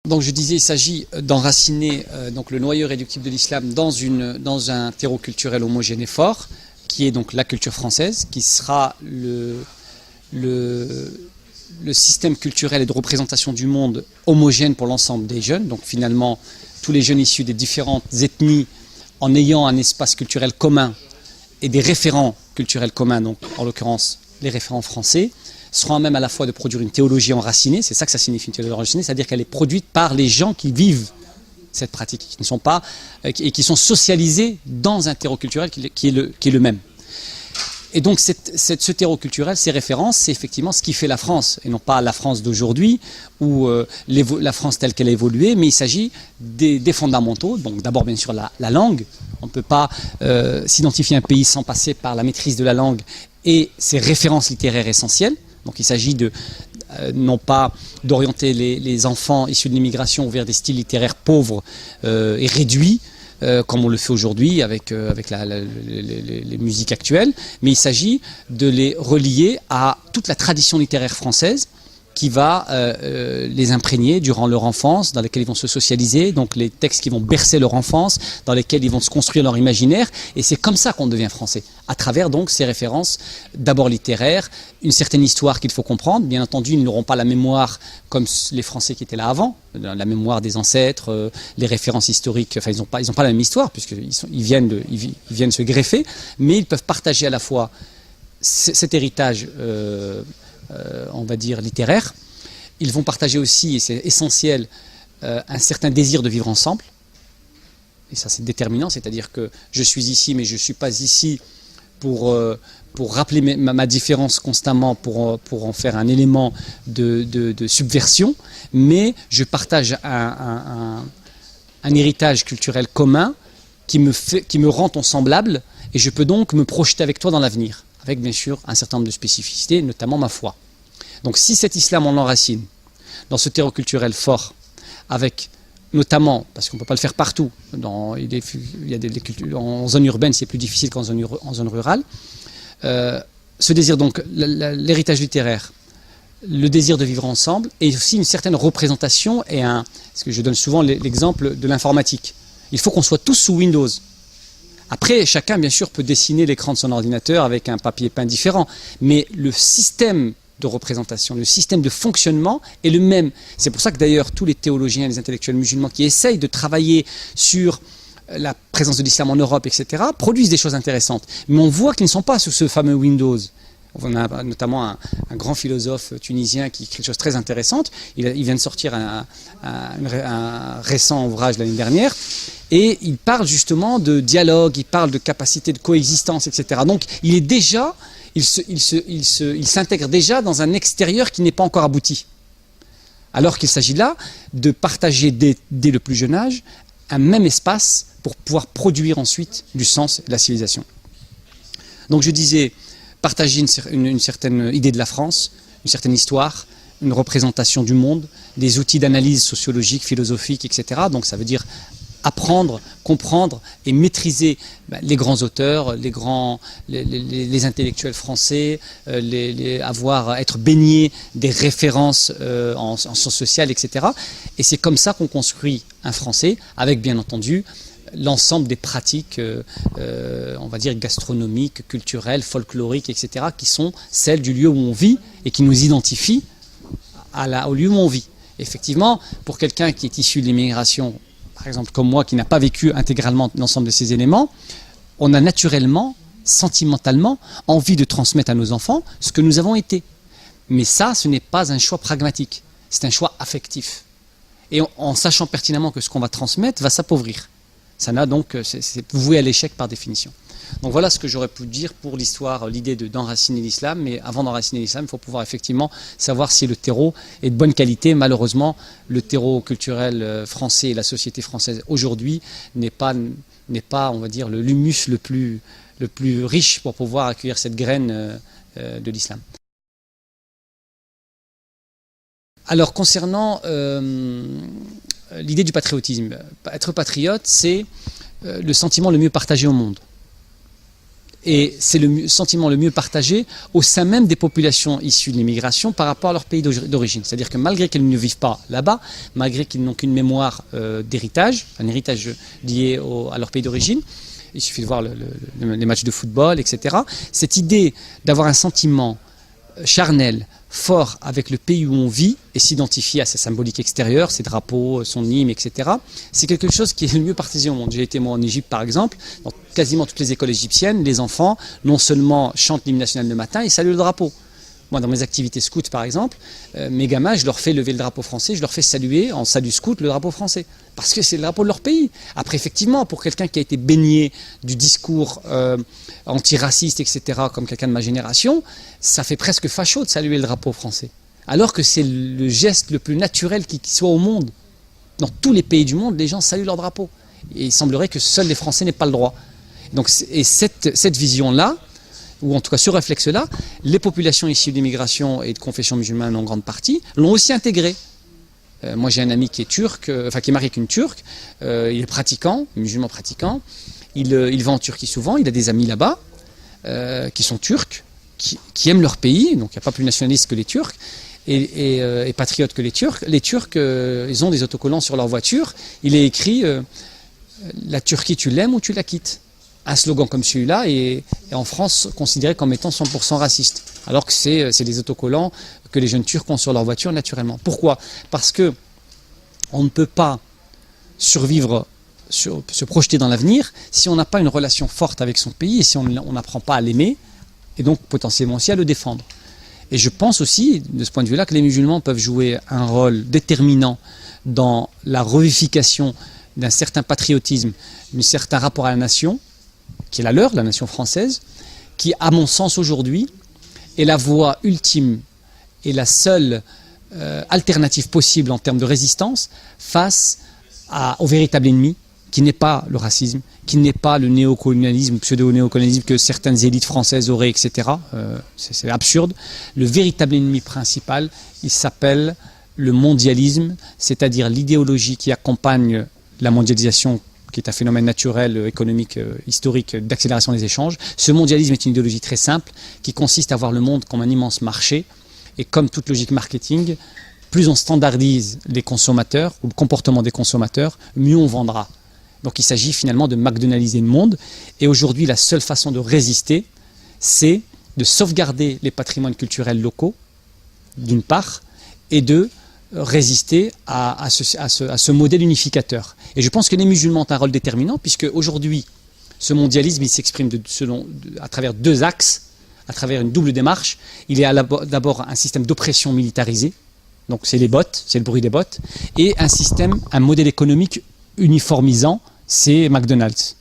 Donc je disais, il s'agit d'enraciner donc le noyau réductible de l'islam dans un terreau culturel homogène et fort, qui est donc la culture française, qui sera le système culturel et de représentation du monde homogène pour l'ensemble des jeunes. Donc finalement, tous les jeunes issus des différentes ethnies, en ayant un espace culturel commun et des référents culturels communs, donc en l'occurrence les référents français, seront à même à la fois de produire une théologie enracinée. C'est ça que ça signifie, une théologie enracinée, c'est-à-dire qu'elle est produite par les gens qui vivent cette pratique, qui ne sont pas et qui sont socialisés dans un terreau culturel qui est le même. Et donc ce terreau culturel, ces références, c'est effectivement ce qui fait la France, et non pas la France d'aujourd'hui, ou la France telle qu'elle a évolué, mais il s'agit des fondamentaux. Donc d'abord bien sûr la langue. On ne peut pas s'identifier à un pays sans passer par la maîtrise de la langue et ses références littéraires essentielles. Donc il s'agit non pas d'orienter les enfants issus de l'immigration vers des styles littéraires pauvres et réduits, comme on le fait aujourd'hui avec les musiques actuelles, mais il s'agit de les relier à toute la tradition littéraire française qui va les imprégner durant leur enfance, dans lesquels ils vont se socialiser, donc les textes qui vont bercer leur enfance, dans lesquels ils vont se construire leur imaginaire, et c'est comme ça qu'on devient français, à travers donc ces références, d'abord littéraires, une certaine histoire qu'il faut comprendre. Bien entendu, ils n'auront pas la mémoire comme les Français qui étaient là avant, la mémoire des ancêtres, les références historiques, enfin ils n'ont pas la même histoire, puisqu'ils viennent se greffer, mais ils peuvent partager à la fois cet héritage on va dire littéraire. Ils vont partager aussi, et c'est essentiel, un certain désir de vivre ensemble. Et ça c'est déterminant, c'est-à-dire que je suis ici, mais je ne suis pas ici pour rappeler ma différence constamment, pour en faire un élément de subversion, mais je partage un héritage culturel commun qui me rend ton semblable, et je peux donc me projeter avec toi dans l'avenir, avec bien sûr un certain nombre de spécificités, notamment ma foi. Donc si cet islam on l'enracine dans ce terreau culturel fort, avec notamment, parce qu'on ne peut pas le faire partout, en zone urbaine c'est plus difficile qu'en zone rurale, ce désir donc, l'héritage littéraire, le désir de vivre ensemble, et aussi une certaine représentation, parce que je donne souvent l'exemple de l'informatique. Il faut qu'on soit tous sous Windows. Après, chacun, bien sûr, peut dessiner l'écran de son ordinateur avec un papier peint différent. Mais le système de représentation, le système de fonctionnement est le même. C'est pour ça que d'ailleurs, tous les théologiens, les intellectuels musulmans qui essayent de travailler sur la présence de l'islam en Europe, etc., produisent des choses intéressantes. Mais on voit qu'ils ne sont pas sous ce fameux Windows. On a notamment un grand philosophe tunisien qui écrit des choses très intéressantes. Il vient de sortir un récent ouvrage l'année dernière. Et il parle justement de dialogue, il parle de capacité de coexistence, etc. Donc il s'intègre déjà dans un extérieur qui n'est pas encore abouti. Alors qu'il s'agit là de partager dès le plus jeune âge un même espace pour pouvoir produire ensuite du sens de la civilisation. Donc je disais, partager une certaine idée de la France, une certaine histoire, une représentation du monde, des outils d'analyse sociologique, philosophique, etc. Donc ça veut dire apprendre, comprendre et maîtriser les grands auteurs, les intellectuels français, être baigné des références en sciences sociales, etc. Et c'est comme ça qu'on construit un Français, avec bien entendu l'ensemble des pratiques, on va dire gastronomiques, culturelles, folkloriques, etc., qui sont celles du lieu où on vit et qui nous identifient au lieu où on vit. Effectivement, pour quelqu'un qui est issu de l'immigration, par exemple comme moi, qui n'a pas vécu intégralement l'ensemble de ces éléments, on a naturellement, sentimentalement, envie de transmettre à nos enfants ce que nous avons été. Mais ça, ce n'est pas un choix pragmatique, c'est un choix affectif. Et en sachant pertinemment que ce qu'on va transmettre va s'appauvrir. Ça n'a donc, c'est voué à l'échec par définition. Donc voilà ce que j'aurais pu dire pour l'histoire, l'idée d'enraciner l'islam. Mais avant d'enraciner l'islam, il faut pouvoir effectivement savoir si le terreau est de bonne qualité. Malheureusement, le terreau culturel français et la société française aujourd'hui n'est pas, on va dire, le l'humus le plus riche pour pouvoir accueillir cette graine de l'islam. Alors concernant l'idée du patriotisme, être patriote, c'est le sentiment le mieux partagé au monde. Et c'est le sentiment le mieux partagé au sein même des populations issues de l'immigration par rapport à leur pays d'origine. C'est-à-dire que malgré qu'elles ne vivent pas là-bas, malgré qu'ils n'ont qu'une mémoire d'héritage, un héritage lié à leur pays d'origine, il suffit de voir les matchs de football, etc. Cette idée d'avoir un sentiment charnel, fort avec le pays où on vit et s'identifier à sa symbolique extérieure, ses drapeaux, son hymne, etc. C'est quelque chose qui est le mieux partagé au monde. J'ai été moi en Égypte par exemple, dans quasiment toutes les écoles égyptiennes, les enfants non seulement chantent l'hymne national le matin, ils saluent le drapeau. Moi dans mes activités scouts par exemple, mes gamins, je leur fais lever le drapeau français, je leur fais saluer en salut scout le drapeau français. Parce que c'est le drapeau de leur pays. Après effectivement, pour quelqu'un qui a été baigné du discours antiraciste, etc., comme quelqu'un de ma génération, ça fait presque facho de saluer le drapeau français. Alors que c'est le geste le plus naturel qui soit au monde. Dans tous les pays du monde, les gens saluent leur drapeau. Et il semblerait que seuls les Français n'aient pas le droit. Donc, et cette vision-là, ou en tout cas ce réflexe-là, les populations issues d'immigration et de confession musulmane en grande partie, l'ont aussi intégré. Moi j'ai un ami qui est turc, qui est marié avec une turque, il est pratiquant, musulman pratiquant, il va en Turquie souvent, il a des amis là-bas qui sont turcs, qui aiment leur pays, donc il n'y a pas plus nationaliste que les Turcs, et patriotes que les Turcs. Les Turcs, ils ont des autocollants sur leur voiture, il est écrit la Turquie tu l'aimes ou tu la quittes. Un slogan comme celui-là est en France considéré comme étant 100% raciste, alors que c'est des autocollants que les jeunes Turcs ont sur leur voiture naturellement. Pourquoi ? Parce que on ne peut pas survivre, se projeter dans l'avenir si on n'a pas une relation forte avec son pays et si on n'apprend pas à l'aimer et donc potentiellement aussi à le défendre. Et je pense aussi, de ce point de vue-là, que les musulmans peuvent jouer un rôle déterminant dans la revivification d'un certain patriotisme, d'un certain rapport à la nation, qui est la leur, la nation française, qui, à mon sens aujourd'hui, est la voie ultime et la seule alternative possible en termes de résistance face au véritable ennemi, qui n'est pas le racisme, qui n'est pas le néocolonialisme, pseudo-néocolonialisme que certaines élites françaises auraient, etc. C'est absurde. Le véritable ennemi principal, il s'appelle le mondialisme, c'est-à-dire l'idéologie qui accompagne la mondialisation, qui est un phénomène naturel, économique, historique, d'accélération des échanges. Ce mondialisme est une idéologie très simple, qui consiste à voir le monde comme un immense marché, et comme toute logique marketing, plus on standardise les consommateurs, ou le comportement des consommateurs, mieux on vendra. Donc il s'agit finalement de McDonaldiser le monde, et aujourd'hui la seule façon de résister, c'est de sauvegarder les patrimoines culturels locaux, d'une part, et de résister à ce modèle unificateur. Et je pense que les musulmans ont un rôle déterminant, puisque aujourd'hui, ce mondialisme, il s'exprime à travers deux axes, à travers une double démarche. Il y a d'abord un système d'oppression militarisé, donc c'est les bots, c'est le bruit des bots, et un modèle économique uniformisant, c'est McDonald's.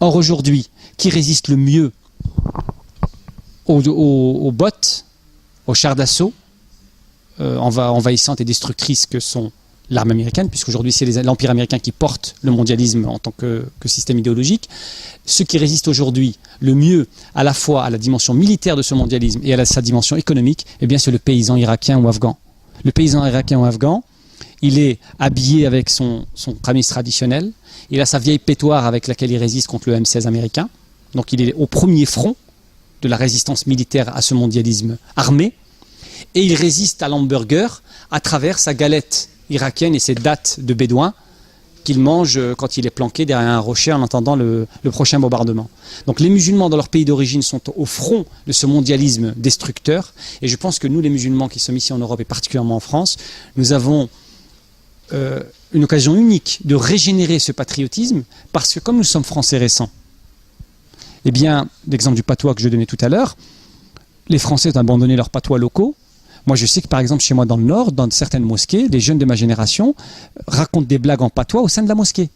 Or aujourd'hui, qui résiste le mieux aux bots, aux chars d'assaut, envahissantes et destructrices que sont l'arme américaine, puisqu'aujourd'hui c'est l'Empire américain qui porte le mondialisme en tant que système idéologique. Ce qui résiste aujourd'hui le mieux à la fois à la dimension militaire de ce mondialisme et à sa dimension économique, eh bien c'est le paysan irakien ou afghan. Le paysan irakien ou afghan, il est habillé avec son camis traditionnel, il a sa vieille pétoire avec laquelle il résiste contre le M16 américain, donc il est au premier front de la résistance militaire à ce mondialisme armé, et il résiste à l'hamburger à travers sa galette irakienne et ses dattes de bédouins qu'il mange quand il est planqué derrière un rocher en attendant le prochain bombardement. Donc les musulmans dans leur pays d'origine sont au front de ce mondialisme destructeur, et je pense que nous les musulmans qui sommes ici en Europe et particulièrement en France, nous avons une occasion unique de régénérer ce patriotisme, parce que comme nous sommes français récents, eh bien, l'exemple du patois que je donnais tout à l'heure, les Français ont abandonné leurs patois locaux. Moi, je sais que par exemple, chez moi dans le Nord, dans certaines mosquées, des jeunes de ma génération racontent des blagues en patois au sein de la mosquée.